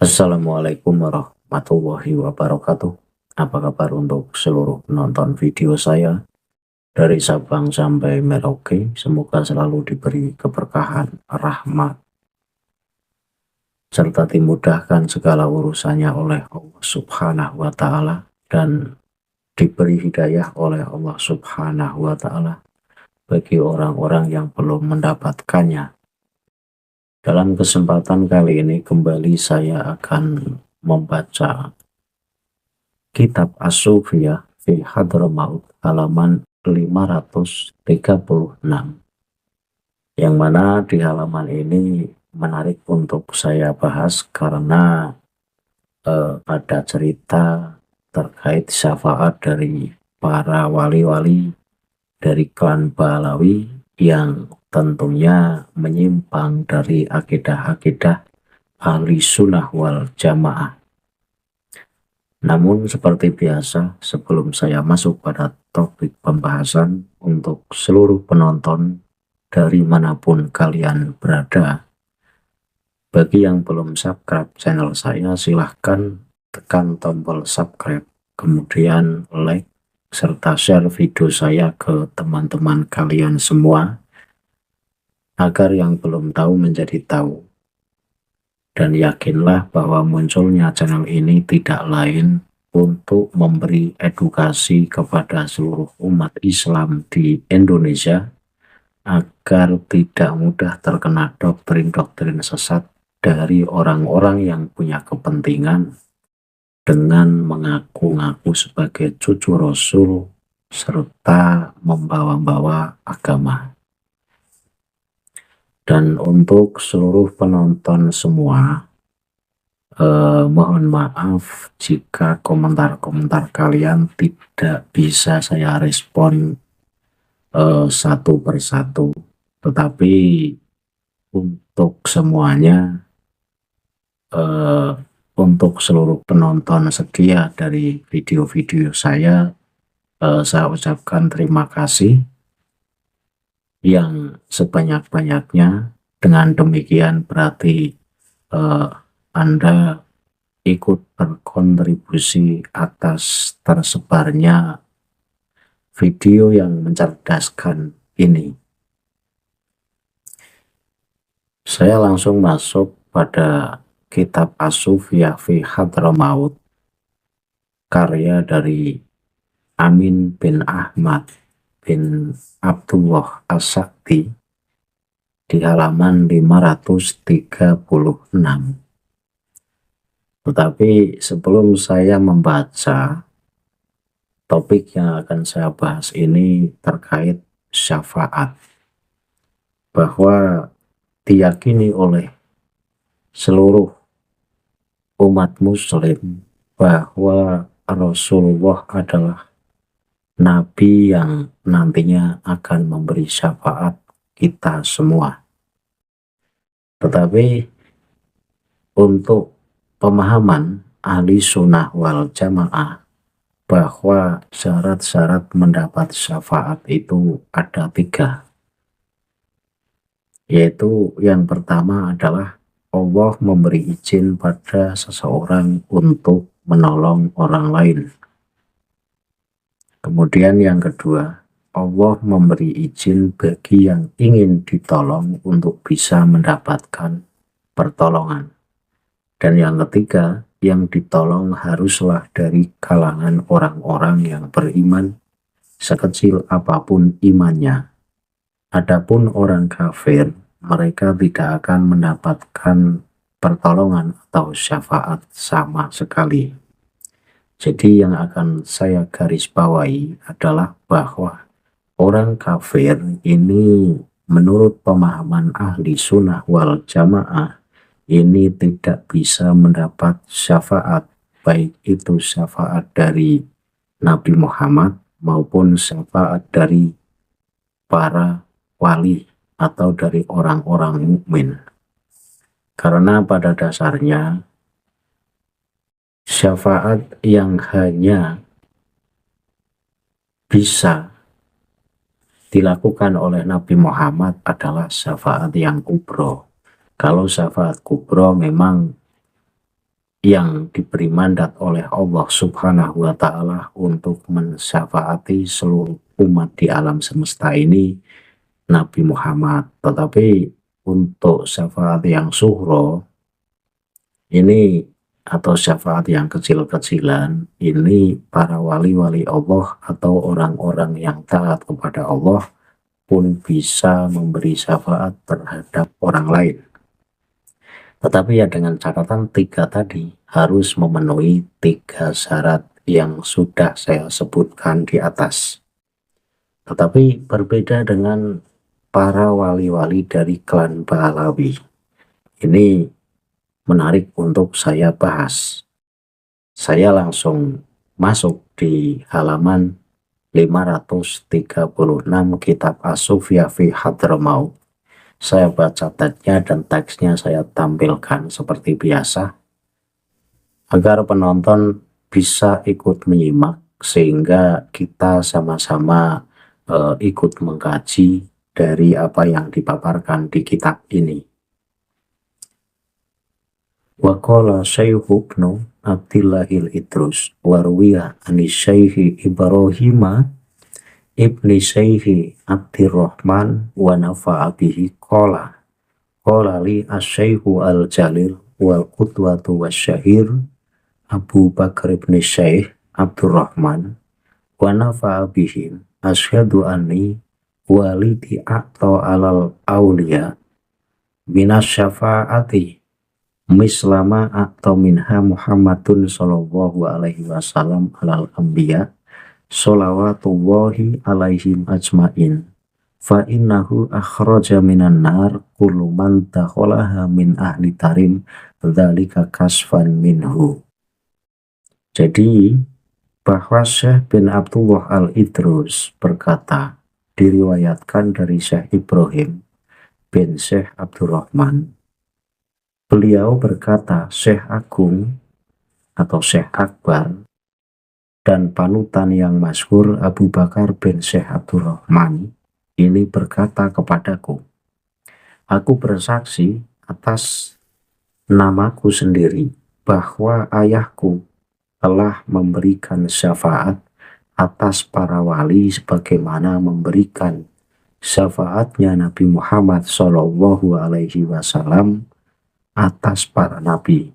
Assalamualaikum warahmatullahi wabarakatuh. Apa kabar untuk seluruh penonton video saya dari Sabang sampai Merauke? Semoga selalu diberi keberkahan, rahmat, serta dimudahkan segala urusannya oleh Allah Subhanahu wa Ta'ala, dan diberi hidayah oleh Allah Subhanahu wa Ta'ala bagi orang-orang yang belum mendapatkannya. Dalam kesempatan kali ini kembali saya akan membaca Kitab As-Sufiyah fi Hadramaut halaman 536, yang mana di halaman ini menarik untuk saya bahas karena ada cerita terkait syafaat dari para wali-wali dari klan Balawi yang tentunya menyimpang dari akidah-akidah ahli sunnah wal jamaah. Namun seperti biasa, sebelum saya masuk pada topik pembahasan, untuk seluruh penonton dari manapun kalian berada, bagi yang belum subscribe channel saya, silahkan tekan tombol subscribe, kemudian like, serta share video saya ke teman-teman kalian semua, agar yang belum tahu menjadi tahu. Dan yakinlah bahwa munculnya channel ini tidak lain untuk memberi edukasi kepada seluruh umat Islam di Indonesia agar tidak mudah terkena doktrin-doktrin sesat dari orang-orang yang punya kepentingan dengan mengaku-ngaku sebagai cucu Rasul serta membawa-bawa agama. Dan untuk seluruh penonton semua, mohon maaf jika komentar-komentar kalian tidak bisa saya respon satu persatu, tetapi untuk semuanya, untuk seluruh penonton setia dari video-video saya ucapkan terima kasih yang sebanyak-banyaknya. Dengan demikian berarti Anda ikut berkontribusi atas tersebarnya video yang mencerdaskan ini. Saya langsung masuk pada Kitab As-Sufiyah fi Hadramaut, karya dari Amin bin Ahmad bin Abdullah As-Sakti, di halaman 536. Tetapi sebelum saya membaca, topik yang akan saya bahas ini terkait syafaat, bahwa diyakini oleh seluruh umat muslim bahwa Rasulullah adalah Nabi yang nantinya akan memberi syafaat kita semua. Tetapi untuk pemahaman ahli sunnah wal jamaah bahwa syarat-syarat mendapat syafaat itu ada 3, yaitu yang pertama adalah Allah memberi izin pada seseorang untuk menolong orang lain. Kemudian yang kedua, Allah memberi izin bagi yang ingin ditolong untuk bisa mendapatkan pertolongan. Dan yang ketiga, yang ditolong haruslah dari kalangan orang-orang yang beriman, sekecil apapun imannya. Adapun orang kafir, mereka tidak akan mendapatkan pertolongan atau syafaat sama sekali. Jadi yang akan saya garis bawahi adalah bahwa orang kafir ini menurut pemahaman ahli sunnah wal jamaah ini tidak bisa mendapat syafaat, baik itu syafaat dari Nabi Muhammad maupun syafaat dari para wali atau dari orang-orang mukmin. Karena pada dasarnya syafaat yang hanya bisa dilakukan oleh Nabi Muhammad adalah syafaat yang kubro. Kalau syafaat kubro memang yang diberi mandat oleh Allah Subhanahu wa Ta'ala untuk mensyafaati seluruh umat di alam semesta ini, Nabi Muhammad. Tetapi untuk syafaat yang suhro ini, atau syafaat yang kecil-kecilan ini, para wali-wali Allah atau orang-orang yang taat kepada Allah pun bisa memberi syafaat terhadap orang lain. Tetapi ya dengan catatan 3 tadi harus memenuhi 3 syarat yang sudah saya sebutkan di atas. Tetapi berbeda dengan para wali-wali dari klan Pahlawi. Ini menarik untuk saya bahas. Saya langsung masuk di halaman 536 kitab As-Sufya fi Hadramaut. Saya baca teksnya dan teksnya saya tampilkan seperti biasa agar penonton bisa ikut menyimak sehingga kita sama-sama ikut mengkaji dari apa yang dipaparkan di kitab ini. Wa qala Syekhu Ibnu Abdillahil Idrus warwiya ani Syekhi Ibrahima ibni Syekhi Abdirrahman wa nafa'a bihi qala li asy-Syaikhu al-Jalil wal qudwatu wasyahir Abu Bakar ibn Syekh Abdurrahman wa nafa'a bihi asyhadu anni walidi a'ta alal awliya minas syafa'ati mislama a'ta minha Muhammadun sallallahu alaihi wasallam alal anbiya sholawatullahi alaihim ajmain fa innahu akhraja minan nar kullu man dakhalaha min ahli tarim dzalika kasfan minhu. Jadi bahwa Syekh bin Abdullah al-Idrus berkata, diriwayatkan dari Syekh Ibrahim bin Syekh Abdurrahman, beliau berkata, Syekh Agung atau Syekh Akbar dan panutan yang masyhur Abu Bakar bin Syekh Abdurrahman ini berkata kepadaku, aku bersaksi atas namaku sendiri bahwa ayahku telah memberikan syafaat atas para wali sebagaimana memberikan syafaatnya Nabi Muhammad Shallallahu Alaihi Wasallam atas para nabi.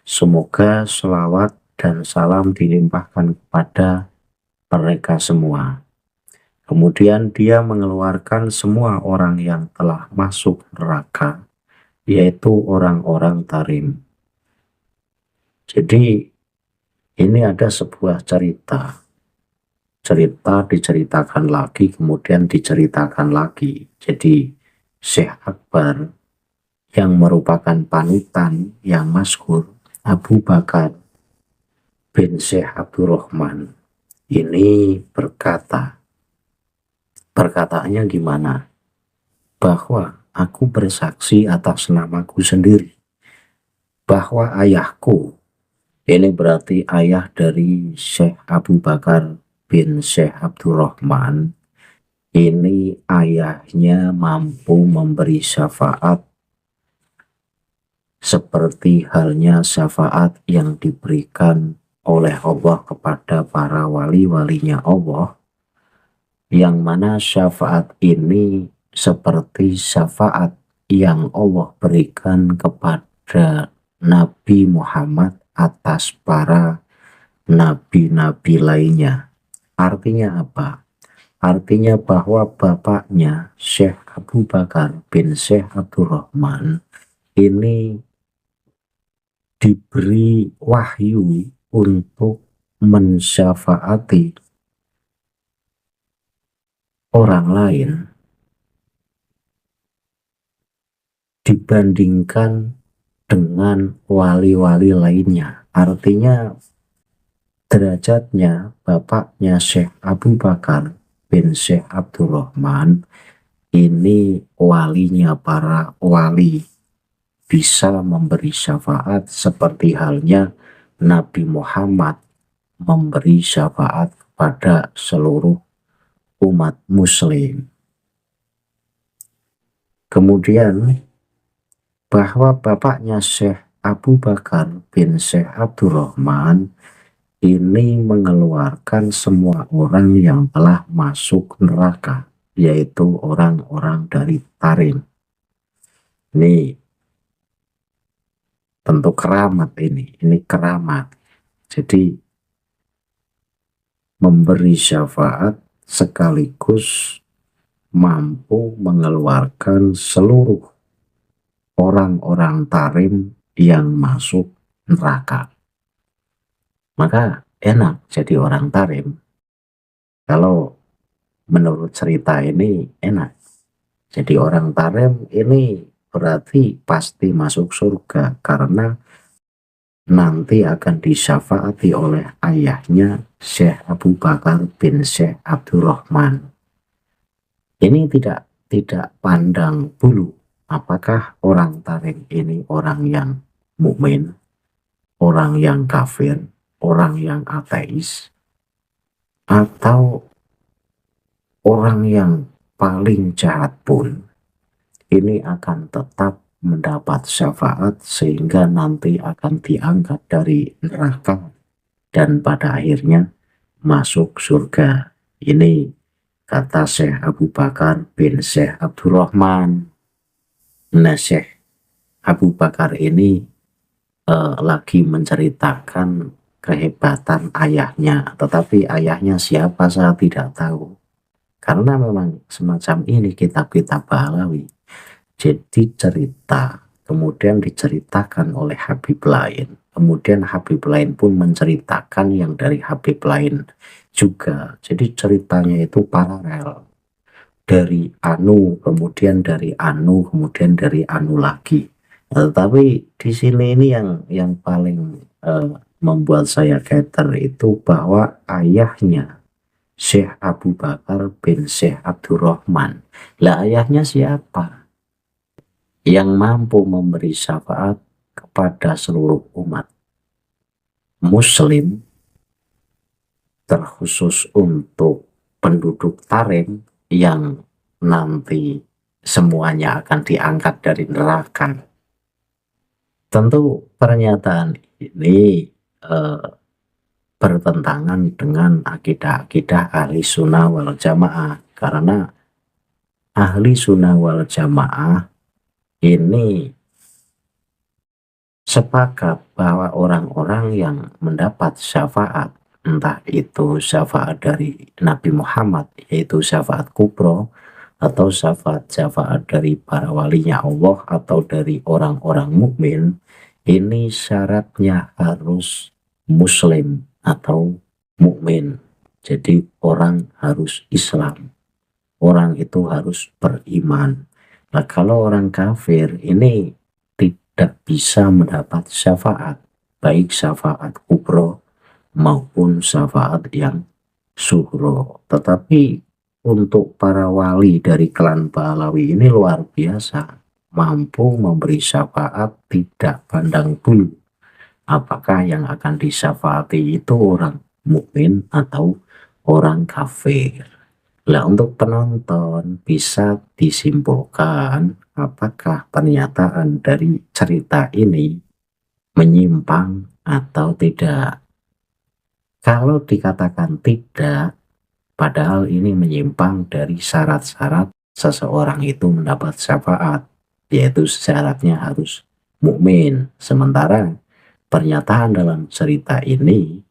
Semoga selawat dan salam dilimpahkan kepada mereka semua. Kemudian dia mengeluarkan semua orang yang telah masuk neraka, yaitu orang-orang tarim. Jadi ini ada sebuah cerita diceritakan lagi, kemudian diceritakan lagi. Jadi Syekh Akbar yang merupakan panutan yang masyhur Abu Bakar bin Syekh Abdurrahman ini berkata, perkataannya gimana? Bahwa aku bersaksi atas namaku sendiri bahwa ayahku, ini berarti ayah dari Syekh Abu Bakar bin Syekh Abdurrahman, ini ayahnya mampu memberi syafaat seperti halnya syafaat yang diberikan oleh Allah kepada para wali-walinya Allah, yang mana syafaat ini seperti syafaat yang Allah berikan kepada Nabi Muhammad atas para nabi-nabi lainnya. Artinya apa? Artinya bahwa bapaknya Syekh Abu Bakar bin Syekh Abdurrahman ini diberi wahyu untuk mensyafaati orang lain dibandingkan dengan wali-wali lainnya. Artinya derajatnya bapaknya Syekh Abu Bakar bin Syekh Abdurrahman ini walinya para wali, bisa memberi syafaat seperti halnya Nabi Muhammad memberi syafaat kepada seluruh umat muslim. Kemudian bahwa bapaknya Syekh Abu Bakar bin Syekh Abdurrahman ini mengeluarkan semua orang yang telah masuk neraka, yaitu orang-orang dari Tarim. Ini tentu keramat ini keramat. Jadi memberi syafaat sekaligus mampu mengeluarkan seluruh orang-orang Tarim yang masuk neraka. Maka enak jadi orang Tarim. Kalau menurut cerita ini enak. Jadi orang Tarim ini berarti pasti masuk surga karena nanti akan disyafaati oleh ayahnya Syekh Abu Bakar bin Syekh Abdurrahman. Ini tidak pandang bulu apakah orang Tarim ini orang yang mukmin, orang yang kafir, orang yang ateis, atau orang yang paling jahat pun ini akan tetap mendapat syafaat sehingga nanti akan diangkat dari neraka dan pada akhirnya masuk surga. Ini kata Syekh Abu Bakar bin Syekh Abdurrahman. Nah, Syekh Abu Bakar ini lagi menceritakan kehebatan ayahnya, tetapi ayahnya siapa saya tidak tahu. Karena memang semacam ini kitab-kitab Pahlawi. Jadi cerita, kemudian diceritakan oleh Habib lain. Kemudian Habib lain pun menceritakan yang dari Habib lain juga. Jadi ceritanya itu paralel. Dari Anu, kemudian dari Anu, kemudian dari Anu lagi. Tetapi di sini ini yang paling membuat saya getar itu bahwa ayahnya Syekh Abu Bakar bin Syekh Abdurrahman. Lah ayahnya siapa? Yang mampu memberi syafaat kepada seluruh umat muslim, terkhusus untuk penduduk Tarim yang nanti semuanya akan diangkat dari neraka. Tentu pernyataan ini bertentangan dengan akidah-akidah ahli sunnah wal jamaah, karena ahli sunnah wal jamaah ini sepakat bahwa orang-orang yang mendapat syafaat, entah itu syafaat dari Nabi Muhammad, yaitu syafaat kubro, atau syafaat dari para walinya Allah, atau dari orang-orang mukmin, ini syaratnya harus muslim atau mukmin. Jadi orang harus Islam, orang itu harus beriman. Nah, kalau orang kafir ini tidak bisa mendapat syafaat, baik syafaat kubro maupun syafaat yang suhro. Tetapi untuk para wali dari klan Pahlawi ini luar biasa, mampu memberi syafaat tidak pandang bulu apakah yang akan disyafaati itu orang mukmin atau orang kafir. Lah, untuk penonton bisa disimpulkan apakah pernyataan dari cerita ini menyimpang atau tidak. Kalau dikatakan tidak, padahal ini menyimpang dari syarat-syarat seseorang itu mendapat syafaat, yaitu syaratnya harus mukmin. Sementara pernyataan dalam cerita ini,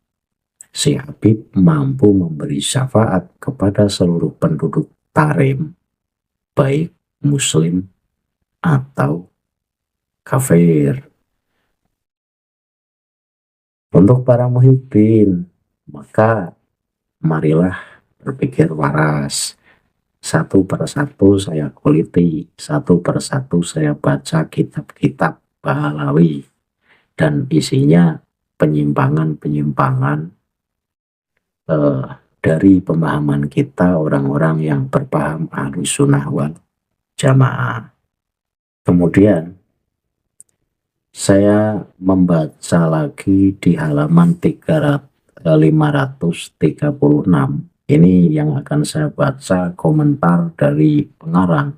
si Habib mampu memberi syafaat kepada seluruh penduduk Tarim, baik muslim atau kafir. Untuk para muhibbin, maka marilah berpikir waras. Satu persatu saya kuliti, satu persatu saya baca kitab-kitab Pahlawi, dan isinya penyimpangan-penyimpangan dari pemahaman kita orang-orang yang berpaham ahli sunnah wal jamaah. Kemudian saya membaca lagi di halaman 536. Ini yang akan saya baca komentar dari pengarang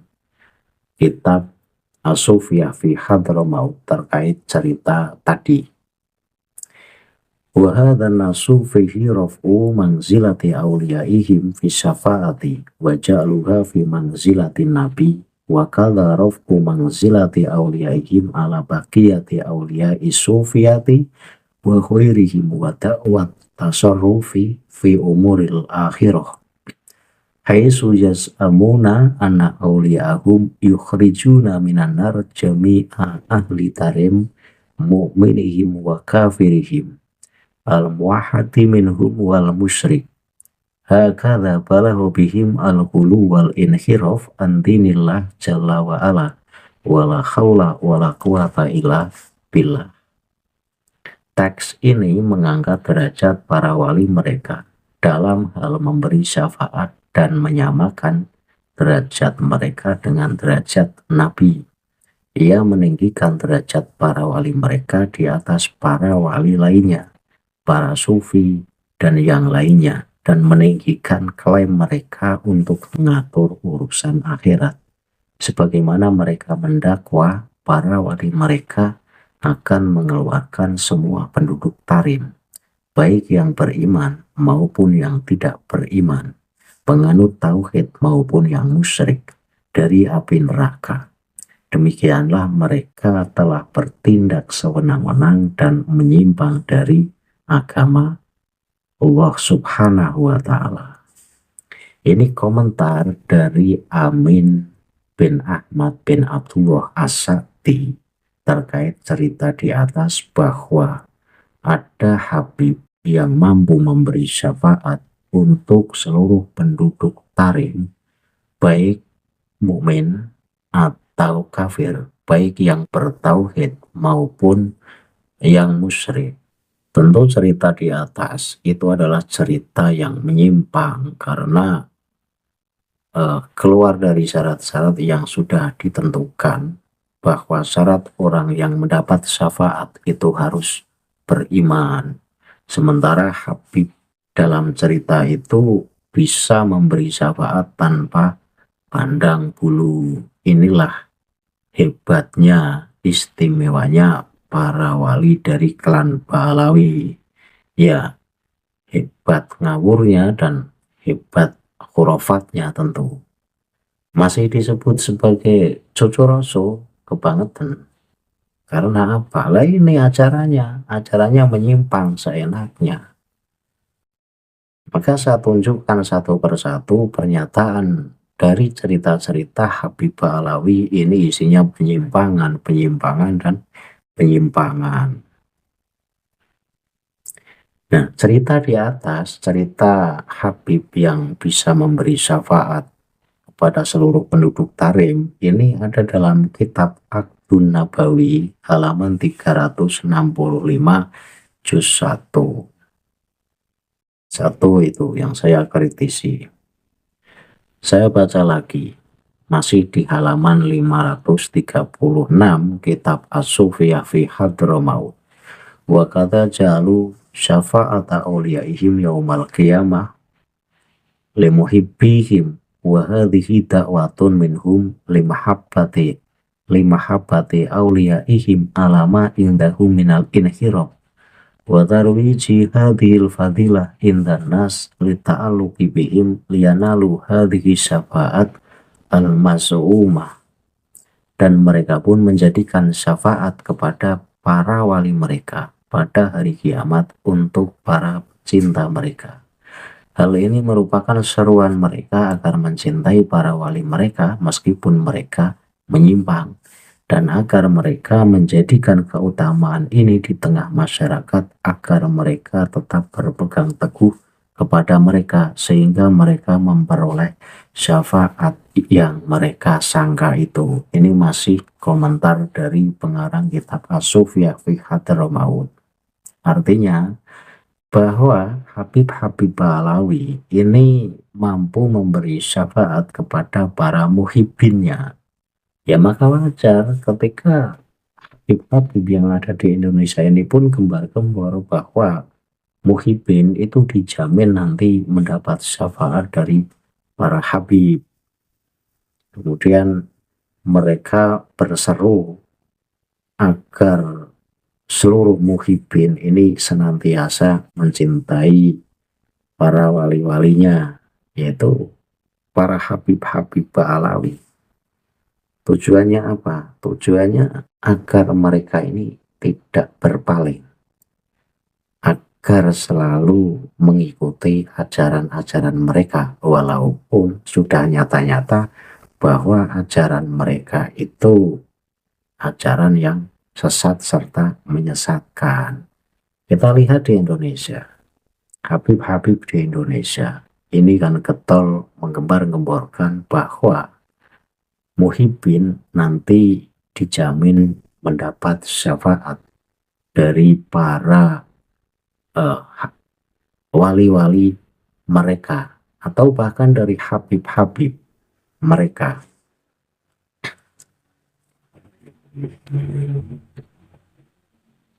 kitab As-Sufiyah fi Hadramaut terkait cerita tadi. Wa hadha nasu fihi raf'u manzilati awliyaihim fi syafa'ati wa ja'luha fi manzilati nabi wa kadha raf'u manzilati awliyaihim ala baqiyati awliyai sufiyati wa khairihim wa da'wat tasarrufi fi umuril akhirah haitsu yaz'amuna anna awliyahum yukhrijuna minan nar jami'a ahli tarim mu'minihim wa kafirihim al-muwahhadi minhum wal musyrik hakadha balahu bihim al-ghulu wal inhiraf an dinillah jalla wa ala wala khawla wala quwata illa billah. Teks ini mengangkat derajat para wali mereka dalam hal memberi syafaat dan menyamakan derajat mereka dengan derajat Nabi. Ia meninggikan derajat para wali mereka di atas para wali lainnya, para sufi, dan yang lainnya, dan meninggikan klaim mereka untuk mengatur urusan akhirat. Sebagaimana mereka mendakwa para wali mereka akan mengeluarkan semua penduduk tarim, baik yang beriman maupun yang tidak beriman, penganut tauhid maupun yang musyrik, dari api neraka. Demikianlah mereka telah bertindak sewenang-wenang dan menyimpang dari agama Allah Subhanahu wa Ta'ala. Ini komentar dari Amin bin Ahmad bin Abdullah As-Sa'di terkait cerita di atas bahwa ada Habib yang mampu memberi syafaat untuk seluruh penduduk tarim, baik mukmin atau kafir, baik yang bertauhid maupun yang musyrik. Tentu cerita di atas itu adalah cerita yang menyimpang karena keluar dari syarat-syarat yang sudah ditentukan, bahwa syarat orang yang mendapat syafaat itu harus beriman. Sementara Habib dalam cerita itu bisa memberi syafaat tanpa pandang bulu. Inilah hebatnya, istimewanya para wali dari klan Pahlawi. Ya, hebat ngawurnya dan hebat khurafatnya tentu. Masih disebut sebagai cucu rasul, kebangetan. Karena apa? Lah ini acaranya menyimpang seenaknya. Maka saya tunjukkan satu persatu pernyataan dari cerita-cerita Habib Pahlawi ini, isinya penyimpangan, dan penyimpangan. Nah, cerita di atas, cerita Habib yang bisa memberi syafaat kepada seluruh penduduk tarim, ini ada dalam kitab Aqdun Nabawi halaman 365 juz 1. Satu itu yang saya kritisi. Saya baca lagi, masih di halaman 536 kitab As-Sufiyah fi Hadramaut. Wa kata jalu syafa'ata awliyaihim yaumal qiyamah limuhibbihim wa hadhihi da'watun minhum limahabbati awliyaihim alama indahum minal inhirab wa tarwiji hadhil fadilah indan nas lita'alluqi bihim liyanalu hadhihi syafa'at al-mas'umah. Dan mereka pun menjadikan syafaat kepada para wali mereka pada hari kiamat untuk para cinta mereka. Hal ini merupakan seruan mereka agar mencintai para wali mereka meskipun mereka menyimpang, dan agar mereka menjadikan keutamaan ini di tengah masyarakat agar mereka tetap berpegang teguh kepada mereka sehingga mereka memperoleh syafaat yang mereka sangka itu. Ini masih komentar dari pengarang kitab As-Sufiyah fi Hadramaut. Artinya bahwa Habib-Habib Pahlawi ini mampu memberi syafaat kepada para muhibbinnya. Ya maka wajar ketika Habib-Habib yang ada di Indonesia ini pun gembar-gembor bahwa muhibbin itu dijamin nanti mendapat syafaat dari para Habib. Kemudian mereka berseru agar seluruh muhibbin ini senantiasa mencintai para wali-walinya, yaitu para habib-habib Ba'alawi. Tujuannya apa? Tujuannya agar mereka ini tidak berpaling, agar selalu mengikuti ajaran-ajaran mereka, walaupun sudah nyata-nyata bahwa ajaran mereka itu ajaran yang sesat serta menyesatkan. Kita lihat di Indonesia, Habib-habib di Indonesia ini kan getol menggembar-gemborkan bahwa muhibbin nanti dijamin mendapat syafaat dari para wali-wali mereka, atau bahkan dari habib-habib mereka.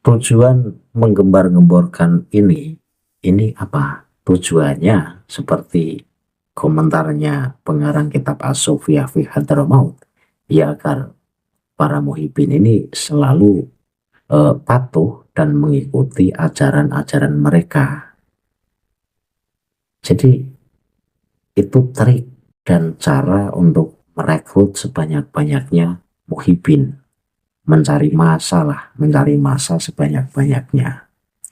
Tujuan menggembar-gemborkan ini apa? Tujuannya seperti komentarnya pengarang kitab As-Sufiyah fi Hadramaut, ya agar para muhibbin ini selalu patuh dan mengikuti ajaran-ajaran mereka. Jadi itu trik dan cara untuk merekrut sebanyak-banyaknya muhibbin, mencari masa sebanyak-banyaknya,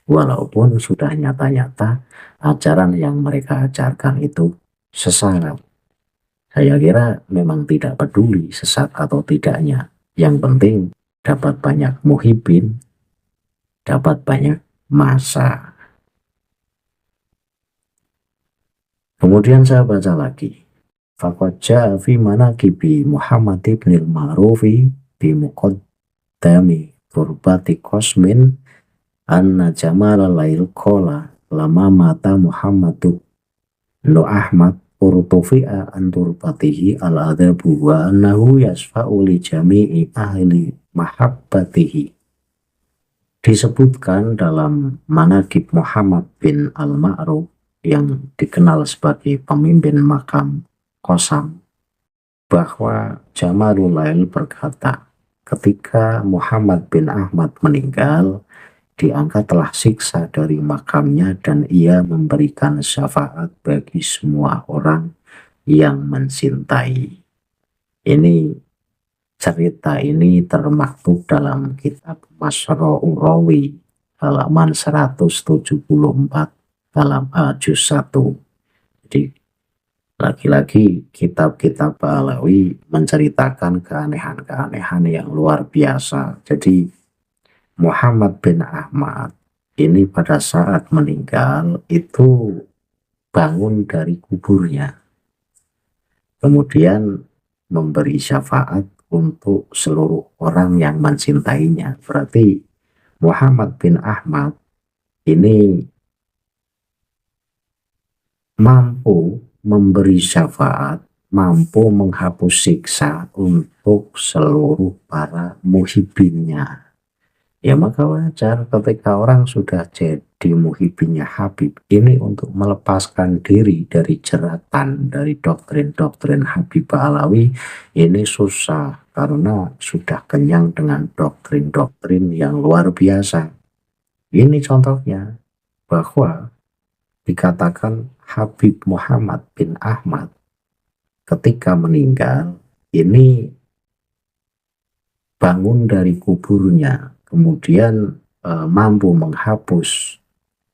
walaupun sudah nyata-nyata ajaran yang mereka ajarkan itu sesat. Saya kira memang tidak peduli sesat atau tidaknya, yang penting dapat banyak muhibbin, dapat banyak masa. Kemudian saya baca lagi, faqad jaa fi manaqibi Muhammad ibn al-Ma'rufi bi muqaddami turbati qasmin anna jamal lail qala lama mata Muhammadu nu Ahmad urtufi'a an turbatihi al-adabu wa annahu yasfa'u li jami'i ahli mahabbatihi. Disebutkan dalam manaqib Muhammad bin al-Ma'ruf yang dikenal sebagai pemimpin makam Qasam, bahwa Jamalul Lail berkata, ketika Muhammad bin Ahmad meninggal, diangkatlah siksa dari makamnya dan ia memberikan syafaat bagi semua orang yang mencintai. Ini cerita ini termaktub dalam kitab Masra'ur Rawi halaman 174 dalam juz 1. Jadi lagi-lagi kitab-kitab Ba'alawi menceritakan keanehan-keanehan yang luar biasa. Jadi Muhammad bin Ahmad ini pada saat meninggal itu bangun dari kuburnya, kemudian memberi syafaat untuk seluruh orang yang mencintainya. Berarti Muhammad bin Ahmad ini mampu memberi syafaat, mampu menghapus siksa untuk seluruh para muhibbinnya. Ya maka wajar ketika orang sudah jadi muhibbinnya Habib ini untuk melepaskan diri dari jeratan dari doktrin-doktrin Habib Ba'alawi ini susah, karena sudah kenyang dengan doktrin-doktrin yang luar biasa. Ini contohnya bahwa dikatakan Habib Muhammad bin Ahmad ketika meninggal ini bangun dari kuburnya, kemudian mampu menghapus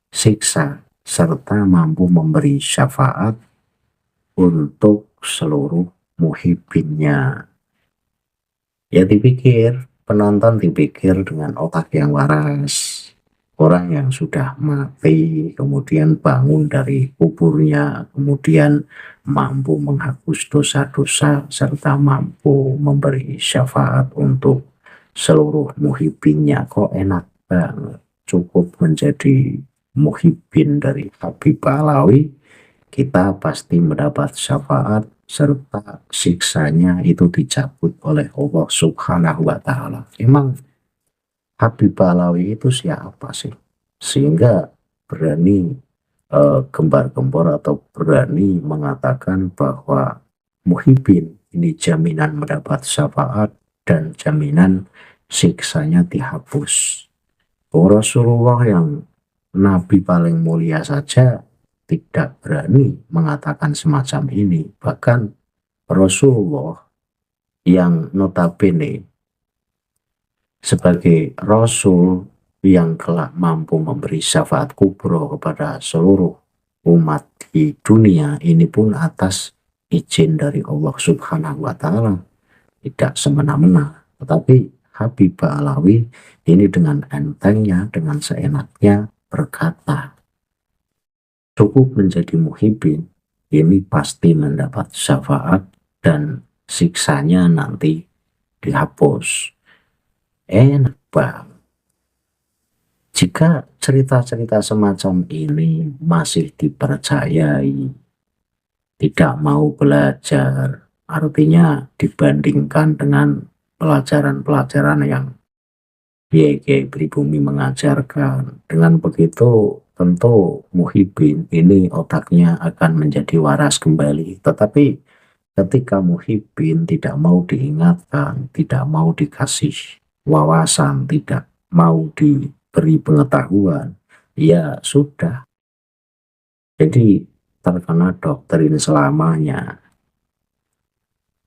siksa serta mampu memberi syafaat untuk seluruh muhibbinnya. Ya penonton dipikir dengan otak yang waras, orang yang sudah mati kemudian bangun dari kuburnya, kemudian mampu menghapus dosa-dosa serta mampu memberi syafaat untuk seluruh muhibbinnya. Kok enak banget, cukup menjadi muhibbin dari Habib Ba'alawi kita pasti mendapat syafaat serta siksanya itu dicabut oleh Allah Subhanahu wa Ta'ala. Emang Habib Ba'alawi itu siapa sih sehingga berani gembar-gembor atau berani mengatakan bahwa muhibbin ini jaminan mendapat syafaat dan jaminan siksanya dihapus. Rasulullah yang Nabi paling mulia saja tidak berani mengatakan semacam ini. Bahkan Rasulullah yang notabene sebagai Rasul yang kelak mampu memberi syafaat kubro kepada seluruh umat di dunia ini pun atas izin dari Allah Subhanahu wa Ta'ala, tidak semena-mena. Tetapi Habib Ba'alawi ini dengan entengnya, dengan seenaknya berkata, cukup menjadi muhibbin, ini pasti mendapat syafaat dan siksanya nanti dihapus. Enak banget. Jika cerita-cerita semacam ini masih dipercayai, tidak mau belajar, artinya dibandingkan dengan pelajaran-pelajaran yang Kiai pribumi mengajarkan. Dengan begitu tentu muhibbin ini otaknya akan menjadi waras kembali. Tetapi ketika muhibbin tidak mau diingatkan, tidak mau dikasih wawasan, tidak mau diberi pengetahuan, ya sudah. Jadi terkena doktrin selamanya.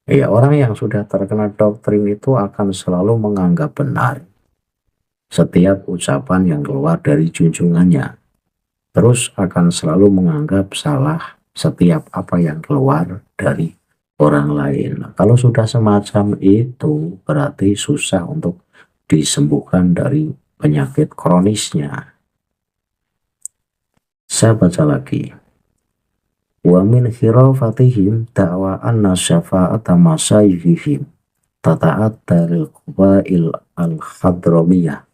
Ya, orang yang sudah terkena doktrin itu akan selalu menganggap benar setiap ucapan yang keluar dari junjungannya. Terus akan selalu menganggap salah setiap apa yang keluar dari orang lain. Nah, kalau sudah semacam itu, berarti susah untuk disembuhkan dari penyakit kronisnya. Saya baca lagi. Wa min khirafatihim da'wa anna syafa'ata masyayihim tata'atta lil qabail al-hadramiyah.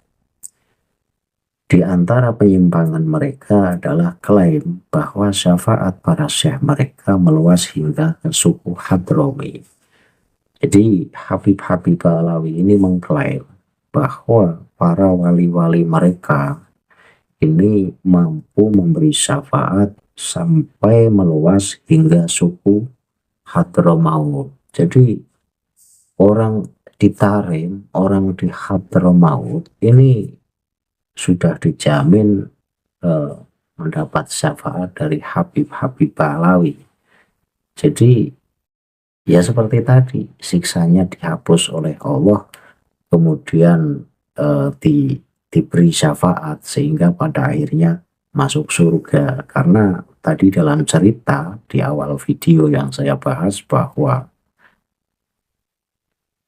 Di antara penyimpangan mereka adalah klaim bahwa syafaat para syekh mereka meluas hingga ke suku Hadrami. Jadi Habib-Habib Ba'alawi ini mengklaim bahwa para wali-wali mereka ini mampu memberi syafaat sampai meluas hingga suku Hadramaut. Jadi orang di Tarim, orang di Hadramaut ini sudah dijamin mendapat syafaat dari Habib-Habib Ba'alawi. Jadi ya seperti tadi, siksanya dihapus oleh Allah, kemudian diberi syafaat sehingga pada akhirnya masuk surga. Karena tadi dalam cerita di awal video yang saya bahas bahwa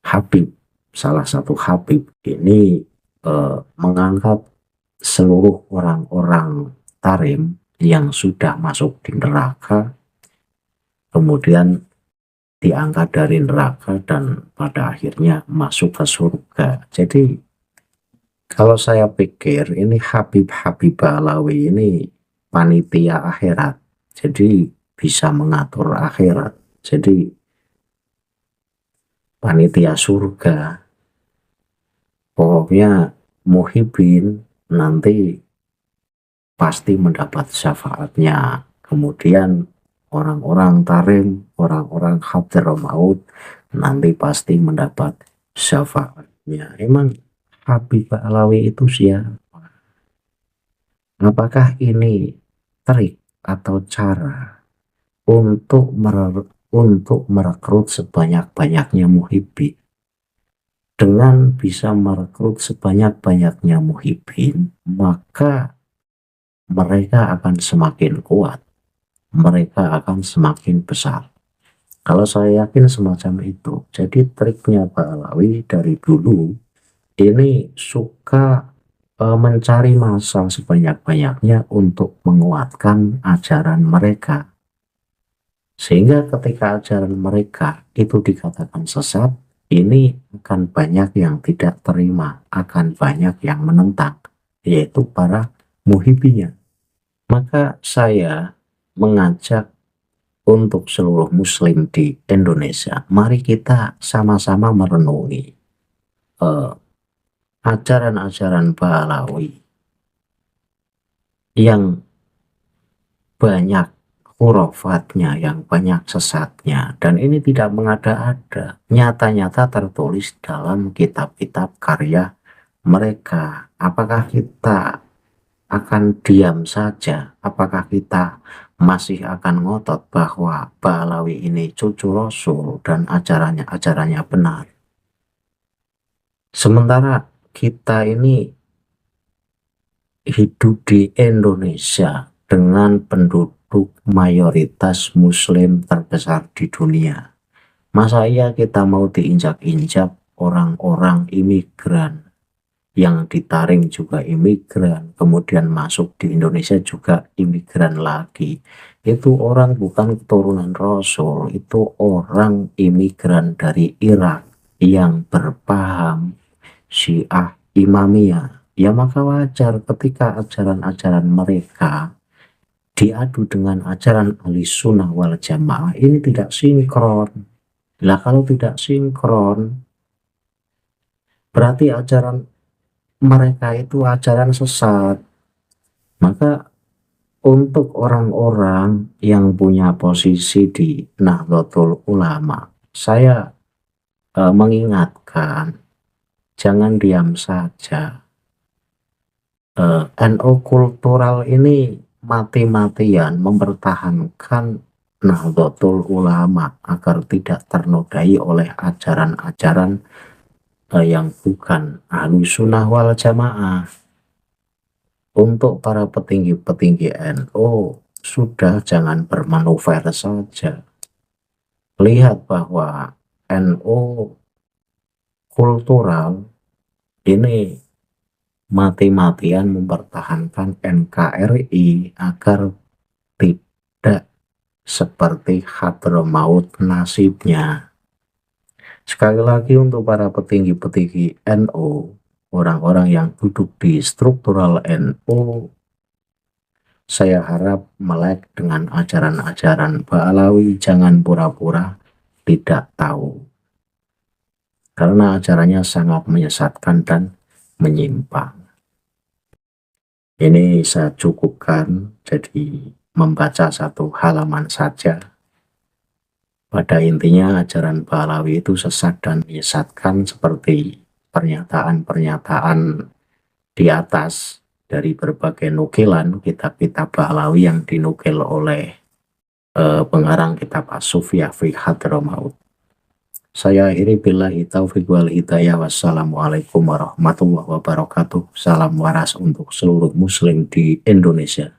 Habib, salah satu Habib ini mengangkat seluruh orang-orang Tarim yang sudah masuk di neraka, kemudian diangkat dari neraka dan pada akhirnya masuk ke surga. Jadi kalau saya pikir ini Habib-Habib Ba'alawi ini panitia akhirat, jadi bisa mengatur akhirat, jadi panitia surga. Pokoknya muhibbin nanti pasti mendapat syafaatnya. Kemudian orang-orang Tarim, orang-orang Hadramaut nanti pasti mendapat syafaatnya. Emang Habib Ba'alawi itu siapa? Apakah ini trik atau cara untuk merekrut sebanyak-banyaknya muhibbin? Dengan bisa merekrut sebanyak-banyaknya muhibbin, maka mereka akan semakin kuat, mereka akan semakin besar. Kalau saya yakin semacam itu. Jadi triknya Ba'alawi dari dulu ini suka mencari massa sebanyak-banyaknya untuk menguatkan ajaran mereka. Sehingga ketika ajaran mereka itu dikatakan sesat, ini akan banyak yang tidak terima, akan banyak yang menentang, yaitu para muhibbinya. Maka saya mengajak untuk seluruh muslim di Indonesia, mari kita sama-sama merenungi ajaran-ajaran Ba'alawi yang banyak khurafatnya, yang banyak sesatnya, dan ini tidak mengada-ada, nyata-nyata tertulis dalam kitab-kitab karya mereka. Apakah kita akan diam saja? Apakah kita masih akan ngotot bahwa Ba'alawi ini cucu Rasul dan ajarannya benar? Sementara kita ini hidup di Indonesia dengan penduduk mayoritas Muslim terbesar di dunia. Masa iya kita mau diinjak-injak orang-orang imigran, yang ditaring juga imigran, kemudian masuk di Indonesia juga imigran lagi. Itu orang bukan keturunan Rasul, itu orang imigran dari Irak yang berpaham Syiah Imamiyah. Ya maka wajar ketika ajaran-ajaran mereka diadu dengan ajaran ahli sunnah wal jamaah, ini tidak sinkron. Lah kalau tidak sinkron, berarti ajaran mereka itu ajaran sesat. Maka untuk orang-orang yang punya posisi di Nahdlatul Ulama, saya mengingatkan, jangan diam saja. NU kultural ini mati-matian mempertahankan Nahdlatul Ulama agar tidak ternodai oleh ajaran-ajaran yang bukan ahlu sunnah wal jamaah. Untuk para petinggi-petinggi NU, sudah jangan bermanuver saja. Lihat bahwa NU kultural ini mati-matian mempertahankan NKRI agar tidak seperti Hadramaut nasibnya. Sekali lagi untuk para petinggi-petinggi NU, orang-orang yang duduk di struktural NU, saya harap melek dengan ajaran-ajaran Ba'alawi, jangan pura-pura tidak tahu. Karena ajarannya sangat menyesatkan dan menyimpang. Ini saya cukupkan jadi membaca satu halaman saja. Pada intinya ajaran Ba'alawi itu sesat dan menyesatkan seperti pernyataan-pernyataan di atas dari berbagai nukilan kitab-kitab Ba'alawi yang dinukil oleh pengarang kitab As-Sufiyah fi Hadramaut. Saya akhiri billahi taufiq wal hidayah. Wassalamualaikum warahmatullahi wabarakatuh. Salam waras untuk seluruh muslim di Indonesia.